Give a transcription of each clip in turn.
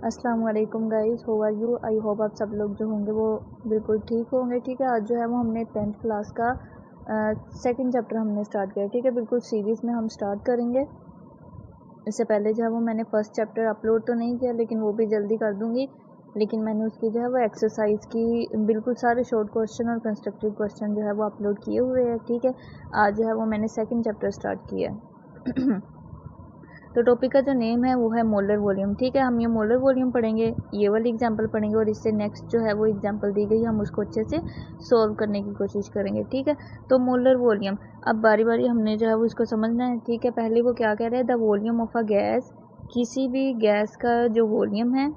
अस्सलाम वालेकुम guys, how are you. I hope आप सब लोग जो होंगे वो बिल्कुल ठीक होंगे। ठीक है, आज जो है वो हमने 10th क्लास का सेकंड चैप्टर हमने स्टार्ट किया। ठीक है, बिल्कुल सीरीज़ में हम स्टार्ट करेंगे। इससे पहले जो है वो मैंने फर्स्ट चैप्टर अपलोड तो नहीं किया, लेकिन वो भी जल्दी कर दूँगी। लेकिन मैंने उसकी जो है वो एक्सरसाइज की बिल्कुल सारे शॉर्ट क्वेश्चन और कंस्ट्रक्टिव क्वेश्चन जो है वो अपलोड किए हुए हैं। ठीक है, आज जो है वो मैंने सेकेंड चैप्टर स्टार्ट किया है। तो टॉपिक का जो नेम है वो है मोलर वॉल्यूम। ठीक है, हम ये मोलर वॉल्यूम पढ़ेंगे, ये वाली एग्जांपल पढ़ेंगे और इससे नेक्स्ट जो है वो एग्जांपल दी गई हम उसको अच्छे से सॉल्व करने की कोशिश करेंगे। ठीक है, तो मोलर वॉल्यूम अब बारी बारी हमने जो है वो इसको समझना है। ठीक है, पहले वो क्या कह रहे हैं, the volume of a gas, किसी भी गैस का जो वॉल्यूम है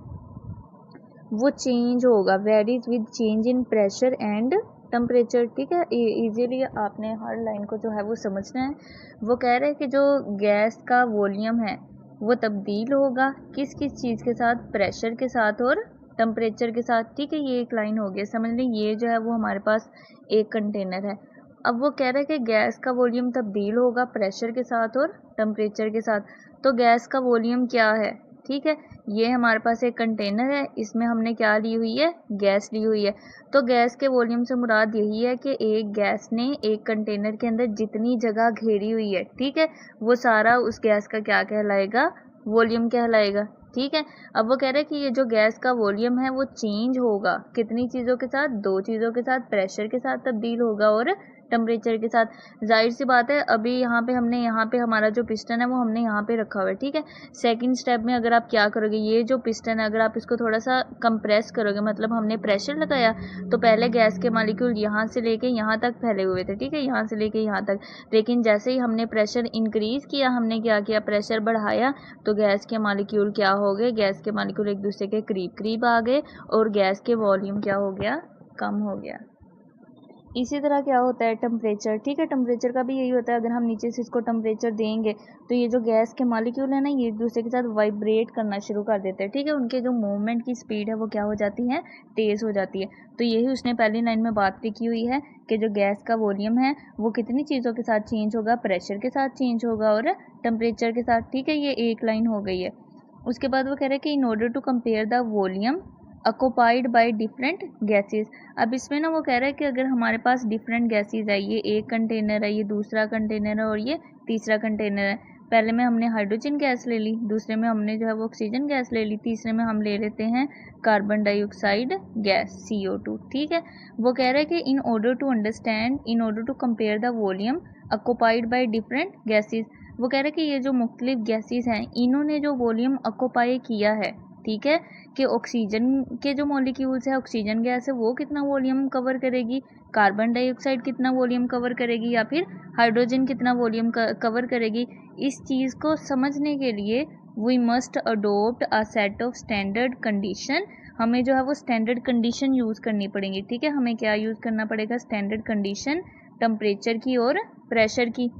वो चेंज होगा, varies with change in pressure and temperature. ठीक है, इजीली आपने हर लाइन को जो है वो समझना है। वो कह रहे हैं कि जो गैस का वॉल्यूम है वो तब्दील होगा किस किस चीज़ के साथ, प्रेशर के साथ और टेम्परेचर के साथ। ठीक है, ये एक लाइन हो गई, समझ लें। ये जो है वो हमारे पास एक कंटेनर है। अब वो कह रहा है कि गैस का वॉल्यूम तब्दील होगा प्रेशर के साथ और टेम्परेचर के साथ। तो गैस का वॉल्यूम क्या है? ठीक है, ये हमारे पास एक कंटेनर है, इसमें हमने क्या ली हुई है, गैस ली हुई है। तो गैस के वॉल्यूम से मुराद यही है कि एक गैस ने एक कंटेनर के अंदर जितनी जगह घेरी हुई है, ठीक है, वो सारा उस गैस का क्या कहलाएगा, वॉल्यूम कहलाएगा। ठीक है, अब वो कह रहे हैं कि ये जो गैस का वॉल्यूम है वो चेंज होगा कितनी चीज़ों के साथ, दो चीज़ों के साथ, प्रेशर के साथ तब्दील होगा और टेम्परेचर के साथ। जाहिर सी बात है, अभी यहाँ पे हमारा जो पिस्टन है वो हमने यहाँ पे रखा हुआ है। ठीक है, सेकंड स्टेप में अगर आप क्या करोगे, ये जो पिस्टन है अगर आप इसको थोड़ा सा कंप्रेस करोगे, मतलब हमने प्रेशर लगाया, तो पहले गैस के मॉलिक्यूल यहाँ से लेके यहाँ तक फैले हुए थे। ठीक है, यहाँ से लेके यहाँ तक, लेकिन जैसे ही हमने प्रेशर इंक्रीज किया, हमने क्या किया, प्रेशर बढ़ाया, तो गैस के मॉलिक्यूल क्या हो गए, गैस के मॉलिक्यूल एक दूसरे के करीब करीब आ गए और गैस के वॉल्यूम क्या हो गया, कम हो गया। इसी तरह क्या होता है, टेम्परेचर। ठीक है, टेम्परेचर का भी यही होता है, अगर हम नीचे से इसको टेम्परेचर देंगे तो ये जो गैस के मॉलिक्यूल है ना, ये एक दूसरे के साथ वाइब्रेट करना शुरू कर देते हैं। ठीक है, उनके जो मूवमेंट की स्पीड है वो क्या हो जाती है, तेज़ हो जाती है। तो यही उसने पहली लाइन में बात भी की हुई है कि जो गैस का वॉल्यूम है वो कितनी चीज़ों के साथ चेंज होगा, प्रेशर के साथ चेंज होगा और टेम्परेचर के साथ। ठीक है, ये एक लाइन हो गई है। उसके बाद वो कह रहे हैं कि in order to compare the volume occupied by different gases. अब इसमें ना वो कह रहा है कि अगर हमारे पास डिफरेंट गैसेस है, ये एक कंटेनर है, ये दूसरा कंटेनर है और ये तीसरा कंटेनर है। पहले में हमने हाइड्रोजन गैस ले ली, दूसरे में हमने जो है वो ऑक्सीजन गैस ले ली, तीसरे में हम ले लेते हैं कार्बन डाइऑक्साइड गैस CO2। ठीक है, वो कह रहा है कि in order to understand, in order to compare the volume occupied by different gases. वो कह रहे हैं कि ये जो मुख्तलिफ गैसेस हैं, इन्होंने जो वॉल्यूम ऑक्युपाई किया है, ठीक है, कि ऑक्सीजन के जो मॉलिक्यूल्स है, ऑक्सीजन गैस है, वो कितना वॉल्यूम कवर करेगी, कार्बन डाइऑक्साइड कितना वॉल्यूम कवर करेगी, या फिर हाइड्रोजन कितना वॉल्यूम कवर करेगी। इस चीज़ को समझने के लिए we must adopt a set of standard condition. हमें जो है वो स्टैंडर्ड कंडीशन यूज़ करनी पड़ेंगी। ठीक है, हमें क्या यूज़ करना पड़ेगा, स्टैंडर्ड कंडीशन टेम्परेचर की और प्रेशर की।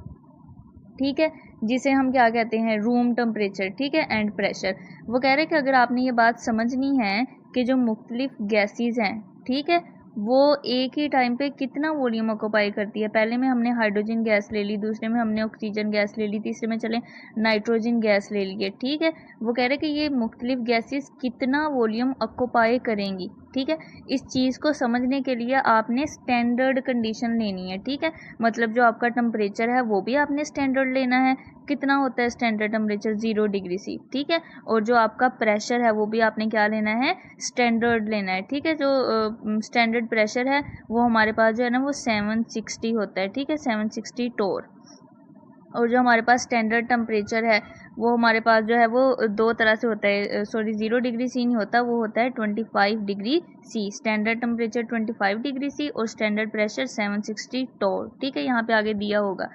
ठीक है, जिसे हम क्या कहते हैं, रूम टेम्परेचर। ठीक है, एंड प्रेशर। वो कह रहे हैं कि अगर आपने ये बात समझनी है कि जो मुख्तलिफ गैसेस हैं, ठीक है, वो एक ही टाइम पे कितना वॉल्यूम ऑक्युपाई करती है। पहले में हमने हाइड्रोजन गैस ले ली, दूसरे में हमने ऑक्सीजन गैस ले ली, तीसरे में चले नाइट्रोजन गैस ले लिए। ठीक है, वो कह रहे हैं कि ये मुख्तलिफ गैसेस कितना वॉल्यूम ऑक्युपाई करेंगी। ठीक है, इस चीज़ को समझने के लिए आपने स्टैंडर्ड कंडीशन लेनी है। ठीक है, मतलब जो आपका टेम्परेचर है वो भी आपने स्टैंडर्ड लेना है, कितना होता है स्टैंडर्ड टेम्परेचर, 0 डिग्री C। ठीक है, और जो आपका प्रेशर है वो भी आपने क्या लेना है, स्टैंडर्ड लेना है। ठीक है, जो स्टैंडर्ड प्रेशर है वो हमारे पास जो है ना वो 760 होता है। ठीक है, 760 टोर। और जो हमारे पास स्टैंडर्ड टेम्परेचर है वो हमारे पास जो है वो दो तरह से होता है, सॉरी 0 डिग्री C नहीं होता, वो होता है 25 degree C। Standard temperature 25 degree C और स्टैंडर्ड प्रेशर 760 टोर। ठीक है, यहाँ पे आगे दिया होगा।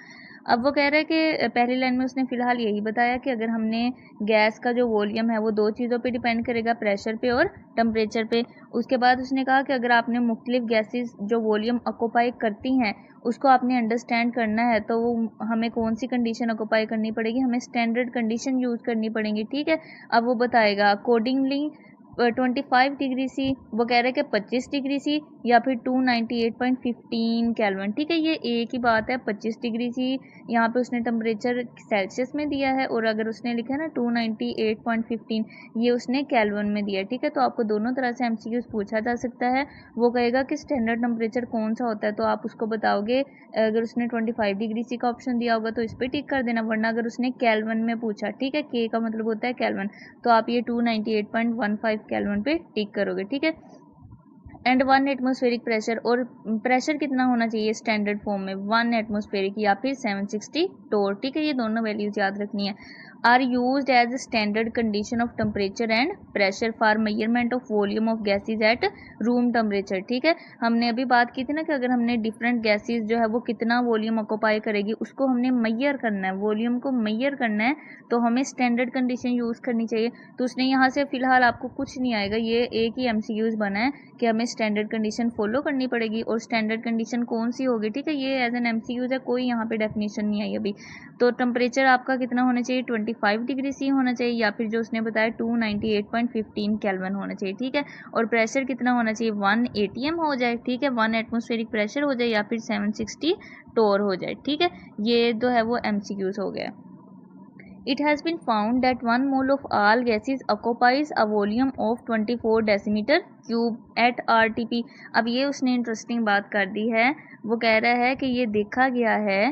अब वो कह रहा है कि पहली लाइन में उसने फ़िलहाल यही बताया कि अगर हमने गैस का जो वॉल्यूम है वो दो चीज़ों पे डिपेंड करेगा, प्रेशर पे और टेम्परेचर पे। उसके बाद उसने कहा कि अगर आपने मुख्तलिफ गैसेस जो वॉल्यूम ऑक्युपाई करती हैं उसको आपने अंडरस्टैंड करना है, तो वो हमें कौन सी कंडीशन ऑक्युपाई करनी पड़ेगी, हमें स्टैंडर्ड कंडीशन यूज़ करनी पड़ेगी। ठीक है, अब वो बताएगा अकॉर्डिंगली 25 डिग्री सी, वो कह रहे हैं कि 25 डिग्री सी, या फिर 298.15 केल्विन। ठीक है, ये एक ही बात है। 25 डिग्री सी यहाँ पे उसने टेम्परेचर सेल्सियस में दिया है, और अगर उसने लिखा है ना 298.15, ये उसने केल्विन में दिया है। ठीक है, तो आपको दोनों तरह से एमसीक्यूज पूछा जा सकता है। वो कहेगा कि स्टैंडर्ड टेम्परेचर कौन सा होता है, तो आप उसको बताओगे। अगर उसने 25 डिग्री सी का ऑप्शन दिया होगा तो इस पर टिक कर देना, वरना अगर उसने केल्विन में पूछा, ठीक है, के का मतलब होता है केल्विन, तो आप ये 298.15 केल्विन पे टिक करोगे। ठीक है, एंड 1 एटमॉस्फेरिक प्रेशर, और प्रेशर कितना होना चाहिए स्टैंडर्ड फॉर्म में, 1 एटमॉस्फेरिक या फिर 760 टोर। ठीक है, ये दोनों वैल्यूज याद रखनी है। Are used as standard condition of temperature and pressure for measurement of volume of gases at room temperature. ठीक है, हमने अभी बात की थी ना कि अगर हमने डिफरेंट गैसेज जो है वो कितना वॉल्यूम ऑक्यूपाई करेगी, उसको हमने मैयर करना है, वॉल्यूम को मैयर करना है, तो हमें स्टैंडर्ड कंडीशन यूज़ करनी चाहिए। तो उसने यहाँ से फिलहाल आपको कुछ नहीं आएगा, ये एक ही एमसीक्यूज बना है कि हमें स्टैंडर्ड कंडीशन फॉलो करनी पड़ेगी, और स्टैंडर्ड कंडीशन कौन सी होगी। ठीक है, ये एज एन एमसीक्यूज है, कोई यहाँ पे डेफिनेशन नहीं आई अभी। तो टेम्परेचर आपका कितना होना चाहिए, 25 डिग्री सी होना चाहिए, या फिर जो उसने बताया 298.15 केल्विन होना चाहिए। ठीक है, और प्रेशर कितना होना चाहिए, 1 ATM हो जाए। ठीक है, 1 एटमॉस्फेरिक प्रेशर हो जाए, या फिर 760 टोर हो जाए। ठीक है, ये जो है वो एमसीक्यूज हो गया। It has been found that 1 mole of all gases occupies a volume of 24 decimeter cube at RTP। अब ये उसने इंटरेस्टिंग बात कर दी है, वो कह रहा है कि ये देखा गया है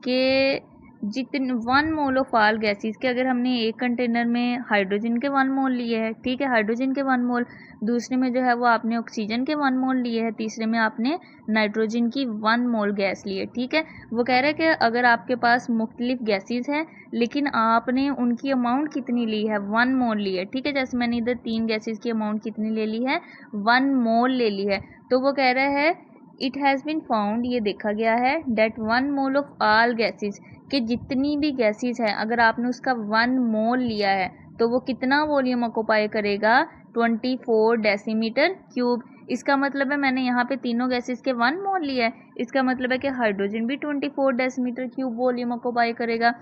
कि जितने 1 मोल ऑफ ऑल गैसेस के, अगर हमने एक कंटेनर में हाइड्रोजन के 1 मोल लिए हैं, ठीक है, हाइड्रोजन के 1 मोल, दूसरे में जो है वो आपने ऑक्सीजन के 1 मोल लिए हैं, तीसरे में आपने नाइट्रोजन की 1 मोल गैस ली है। ठीक है, वो कह रहे हैं कि अगर आपके पास मुख्तलिफ गैसेस हैं, लेकिन आपने उनकी अमाउंट कितनी ली है, 1 मोल ली है। ठीक है, जैसे मैंने इधर 3 गैसेस की अमाउंट कितनी ले ली है, 1 मोल ले ली है। तो वो कह रहा है इट हैज़ बीन फाउंड, ये देखा गया है, that 1 mole of all gases, कि जितनी भी गैसेस हैं अगर आपने उसका 1 मोल लिया है तो वो कितना वॉल्यूम ऑक्यूपाई करेगा, 24 डेसीमीटर क्यूब। इसका मतलब है मैंने यहाँ पे तीनों गैसेस के 1 मोल लिया है, इसका मतलब है कि हाइड्रोजन भी 24 डेसीमीटर क्यूब वॉल्यूम ऑक्यूपाई करेगा,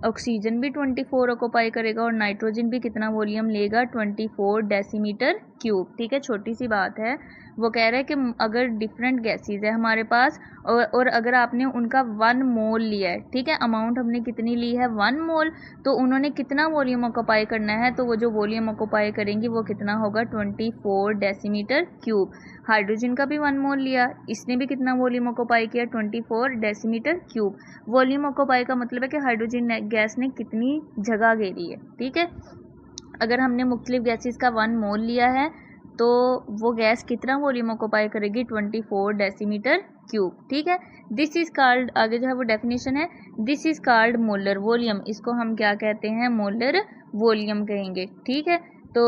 ऑक्सीजन भी 24 ऑक्यूपाई करेगा, और नाइट्रोजन भी कितना वॉल्यूम लेगा, 24 डेसीमीटर क्यूब। ठीक है, छोटी सी बात है। वो कह रहे हैं कि अगर डिफरेंट गैसेस है हमारे पास, और अगर आपने उनका 1 मोल लिया है, ठीक है, अमाउंट हमने कितनी ली है, 1 मोल, तो उन्होंने कितना वॉल्यूम ऑक्यूपाई करना है, तो वो जो वॉल्यूम ऑक्यूपाई करेंगी वो कितना होगा, 24 डेसीमीटर क्यूब। हाइड्रोजन का भी 1 मोल लिया, इसने भी कितना वॉल्यूम ऑक्यूपाई किया, 24 डेसीमीटर क्यूब। वॉल्यूम ऑक्यूपाई का मतलब है कि हाइड्रोजन गैस ने कितनी जगह घेरी है। ठीक है, अगर हमने मुख्तलिफ गैसेस का 1 मोल लिया है तो वो गैस कितना वॉल्यूम ऑक्यूपाई करेगी, 24 डेसीमीटर क्यूब। ठीक है, दिस इज कॉल्ड, आगे जो है वो डेफिनेशन है, this is called molar volume, इसको हम क्या कहते हैं, मोलर वॉल्यूम कहेंगे। ठीक है, तो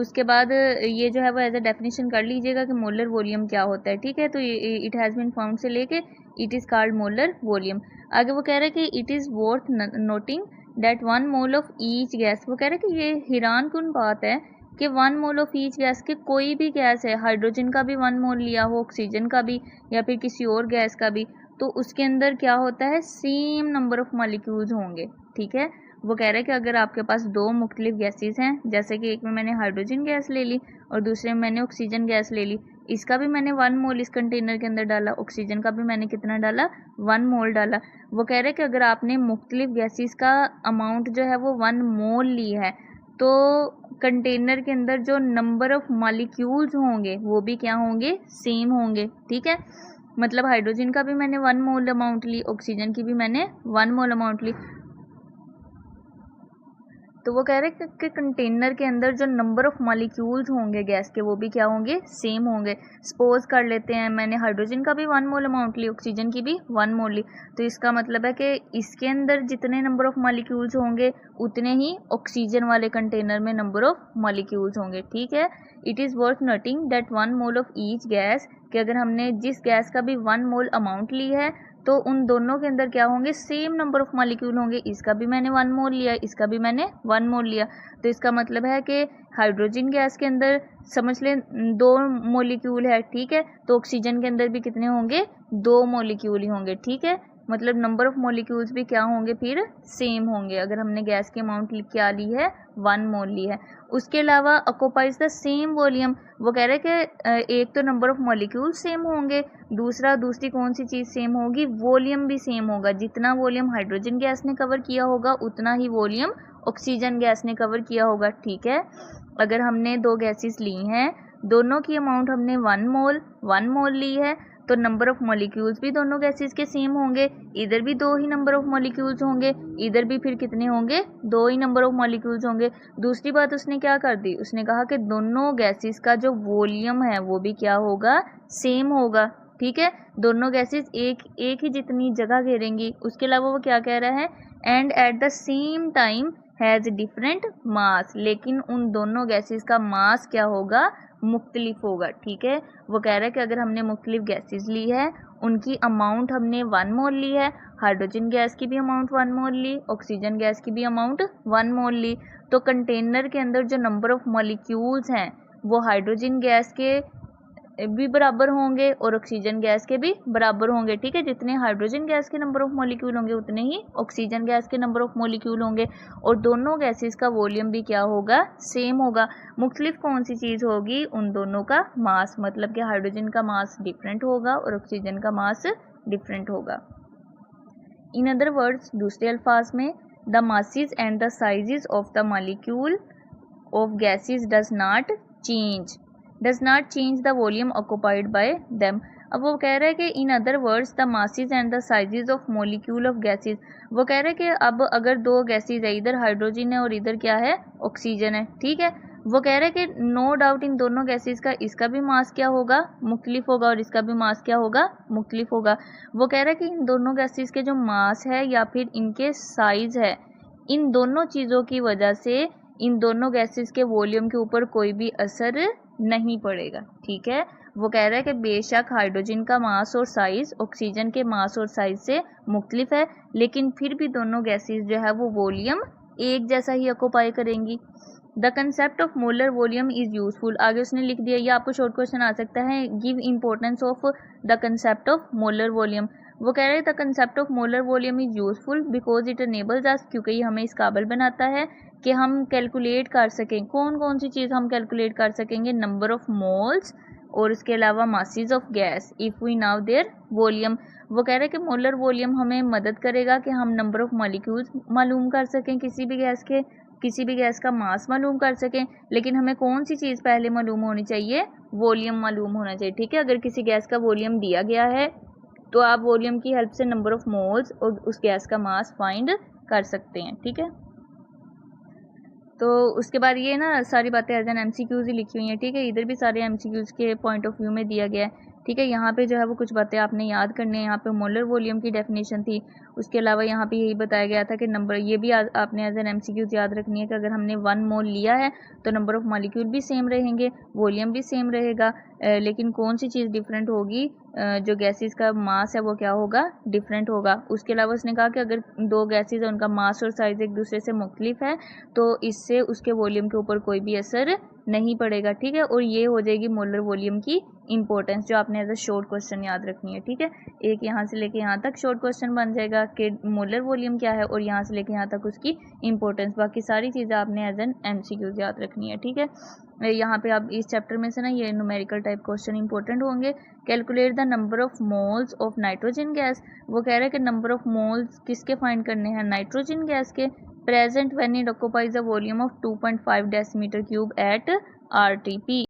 उसके बाद ये जो है वो एज अ डेफिनेशन कर लीजिएगा कि मोलर वॉल्यूम क्या होता है। ठीक है, तो इट हैज़ बीन फाउंड से लेके it is called molar volume. आगे वो कह रहे हैं कि it is worth noting that 1 mole of each gas, वो कह रहे हैं कि ये हैरान कुन बात है कि 1 मोल ऑफ ईच गैस के, कोई भी गैस है, हाइड्रोजन का भी 1 मोल लिया हो, ऑक्सीजन का भी, या फिर किसी और गैस का भी, तो उसके अंदर क्या होता है, सेम नंबर ऑफ मॉलिक्यूल्स होंगे। ठीक है, वो कह रहे हैं कि अगर आपके पास 2 मुख्तलिफ गैसेस हैं, जैसे कि एक में मैंने हाइड्रोजन गैस ले ली और दूसरे में मैंने ऑक्सीजन गैस ले ली, इसका भी मैंने 1 मोल इस कंटेनर के अंदर डाला, ऑक्सीजन का भी मैंने कितना डाला, 1 मोल डाला। वो कह रहे हैं कि अगर आपने मुख्तलिफ गैसेस का अमाउंट जो है वो 1 मोल ली है, तो कंटेनर के अंदर जो नंबर ऑफ मॉलिक्यूल्स होंगे वो भी क्या होंगे, सेम होंगे। ठीक है, मतलब हाइड्रोजन का भी मैंने 1 मोल अमाउंट ली, ऑक्सीजन की भी मैंने 1 मोल अमाउंट ली, तो वो कह रहे हैं कि कंटेनर के अंदर जो नंबर ऑफ मॉलिक्यूल्स होंगे गैस के वो भी क्या होंगे, सेम होंगे। सपोज कर लेते हैं मैंने हाइड्रोजन का भी 1 मोल अमाउंट ली, ऑक्सीजन की भी 1 मोल ली, तो इसका मतलब है कि इसके अंदर जितने नंबर ऑफ मॉलिक्यूल्स होंगे उतने ही ऑक्सीजन वाले कंटेनर में नंबर ऑफ मॉलिक्यूल्स होंगे। ठीक है, it is worth noting that 1 mole of each gas, कि अगर हमने जिस गैस का भी 1 मोल अमाउंट ली है तो उन दोनों के अंदर क्या होंगे, सेम नंबर ऑफ मॉलिक्यूल होंगे। इसका भी मैंने 1 मोल लिया, इसका भी मैंने 1 मोल लिया, तो इसका मतलब है कि हाइड्रोजन गैस के अंदर समझ लें 2 मॉलिक्यूल है। ठीक है, तो ऑक्सीजन के अंदर भी कितने होंगे, 2 मॉलिक्यूल ही होंगे। ठीक है, मतलब नंबर ऑफ मॉलिक्यूल्स भी क्या होंगे, फिर सेम होंगे। अगर हमने गैस की अमाउंट क्या ली है, 1 मोल ली है। उसके अलावा ऑक्यूपाइज द सेम वॉल्यूम, वो कह रहे हैं कि एक तो नंबर ऑफ मॉलिक्यूल सेम होंगे, दूसरी कौन सी चीज़ सेम होगी, वॉल्यूम भी सेम होगा। जितना वॉल्यूम हाइड्रोजन गैस ने कवर किया होगा उतना ही वॉल्यूम ऑक्सीजन गैस ने कवर किया होगा, ठीक है। अगर हमने 2 गैसेस ली हैं, दोनों की अमाउंट हमने 1 मोल ली है, तो नंबर ऑफ मॉलिक्यूल्स भी दोनों गैसेस के सेम होंगे। इधर भी 2 ही नंबर ऑफ मॉलिक्यूल्स होंगे, इधर भी फिर कितने होंगे, 2 ही नंबर ऑफ मॉलिक्यूल्स होंगे। दूसरी बात उसने क्या कर दी, उसने कहा कि दोनों गैसेस का जो वॉल्यूम है वो भी क्या होगा, सेम होगा, ठीक है। दोनों गैसेस एक ही जितनी जगह घेरेंगी। उसके अलावा वो क्या कह रहा है, and at the same time has different mass, लेकिन उन दोनों गैसेस का मास क्या होगा, मुख्तलिफ होगा, ठीक है। वो कह रहा है कि अगर हमने मुख्तलिफ गैसेस ली है, उनकी अमाउंट हमने 1 मोल ली है, हाइड्रोजन गैस की भी अमाउंट 1 मोल ली, ऑक्सीजन गैस की भी अमाउंट 1 मोल ली, तो कंटेनर के अंदर जो नंबर ऑफ मॉलिक्यूल्स हैं वो हाइड्रोजन गैस के भी बराबर होंगे और ऑक्सीजन गैस के भी बराबर होंगे, ठीक है। जितने हाइड्रोजन गैस के नंबर ऑफ मॉलिक्यूल होंगे उतने ही ऑक्सीजन गैस के नंबर ऑफ मॉलिक्यूल होंगे, और दोनों गैसेस का वॉल्यूम भी क्या होगा, सेम होगा। मुख्तलिफ कौन सी चीज़ होगी, उन दोनों का मास, मतलब कि हाइड्रोजन का मास डिफरेंट होगा और ऑक्सीजन का मास डिफरेंट होगा। इन अदर वर्ड्स, दूसरे अल्फाज में, the masses and the sizes of the molecule of gases does not change the volume occupied by them. अब वो कह रहा है कि in other words the masses and the sizes of molecule of gases, वो कह रहा है कि अब अगर 2 गैसेस है, इधर हाइड्रोजन है और इधर क्या है, ऑक्सीजन है, ठीक है। वो कह रहा है कि नो डाउट इन दोनों गैसेस का इसका भी मास क्या होगा, मुख्तलिफ होगा, और इसका भी मास क्या होगा, मुख्तलिफ होगा। वो कह रहा है कि इन दोनों गैसेस के जो मास है या फिर इनके साइज है, इन दोनों चीज़ों की वजह से इन दोनों गैसेस के वॉल्यूम के ऊपर कोई भी असर नहीं पड़ेगा, ठीक है। वो कह रहा है कि बेशक हाइड्रोजन का मास और साइज ऑक्सीजन के मास और साइज से मुख्तलिफ है, लेकिन फिर भी दोनों गैसेस जो है वो वॉल्यूम एक जैसा ही ऑक्यूपाई करेंगी। The concept of molar volume is useful, आगे उसने लिख दिया, ये आपको शॉर्ट क्वेश्चन आ सकता है, give importance of the concept of molar volume. वो कह रहे हैं the concept of molar volume is useful because it enables us, क्योंकि ये हमें इस काबिल बनाता है कि हम कैलकुलेट कर सकें, कौन कौन सी चीज़ हम कैलकुलेट कर सकेंगे, नंबर ऑफ मोल्स और उसके अलावा masses of gas if we now their volume. वो कह रहे हैं कि मोलर वॉल्यूम हमें मदद करेगा कि हम नंबर ऑफ मॉलिक्यूल्स मालूम कर सकें, किसी भी गैस का मास मालूम कर सकें, लेकिन हमें कौन सी चीज़ पहले मालूम होनी चाहिए, वॉल्यूम मालूम होना चाहिए, ठीक है। अगर किसी गैस का वॉल्यूम दिया गया है तो आप वॉल्यूम की हेल्प से नंबर ऑफ मोल्स और उस गैस का मास फाइंड कर सकते हैं, ठीक है। तो उसके बाद ये ना सारी बातें एज एन MCQs ही लिखी हुई हैं, ठीक है। इधर भी सारे MCQs के पॉइंट ऑफ व्यू में दिया गया है, ठीक है। यहाँ पे जो है वो कुछ बातें आपने याद करनी है। यहाँ पे मोलर वॉल्यूम की डेफिनेशन थी, उसके अलावा यहाँ पे यही बताया गया था कि नंबर, ये भी आपने एज एन MCQs याद रखनी है कि अगर हमने 1 मोल लिया है तो नंबर ऑफ मॉलिक्यूल भी सेम रहेंगे, वॉल्यूम भी सेम रहेगा, लेकिन कौन सी चीज़ डिफरेंट होगी, जो गैसेस का मास है वो क्या होगा, डिफरेंट होगा। उसके अलावा उसने कहा कि अगर 2 गैसेस है उनका मास और साइज एक दूसरे से मुख्तलिफ है तो इससे उसके वॉल्यूम के ऊपर कोई भी असर नहीं पड़ेगा, ठीक है। और ये हो जाएगी मोलर वॉल्यूम की इंपॉर्टेंस, जो आपने एज अ शॉर्ट क्वेश्चन याद रखनी है, ठीक है। एक यहाँ से लेके यहाँ तक शॉर्ट क्वेश्चन बन जाएगा कि मोलर वॉल्यूम क्या है, और यहाँ से लेके यहाँ तक उसकी इंपॉर्टेंस। बाकी सारी चीज़ें आपने एज एन MCQs याद रखनी है, ठीक है। यहाँ पे आप इस चैप्टर में से ना ये न्यूमेरिकल टाइप क्वेश्चन इंपॉर्टेंट होंगे। Calculate the number of moles of nitrogen gas, वो कह रहे हैं कि नंबर ऑफ मोल्स किसके फाइंड करने हैं, नाइट्रोजन गैस के, present when it occupies a volume of 2.5 decimetre cube at RTP।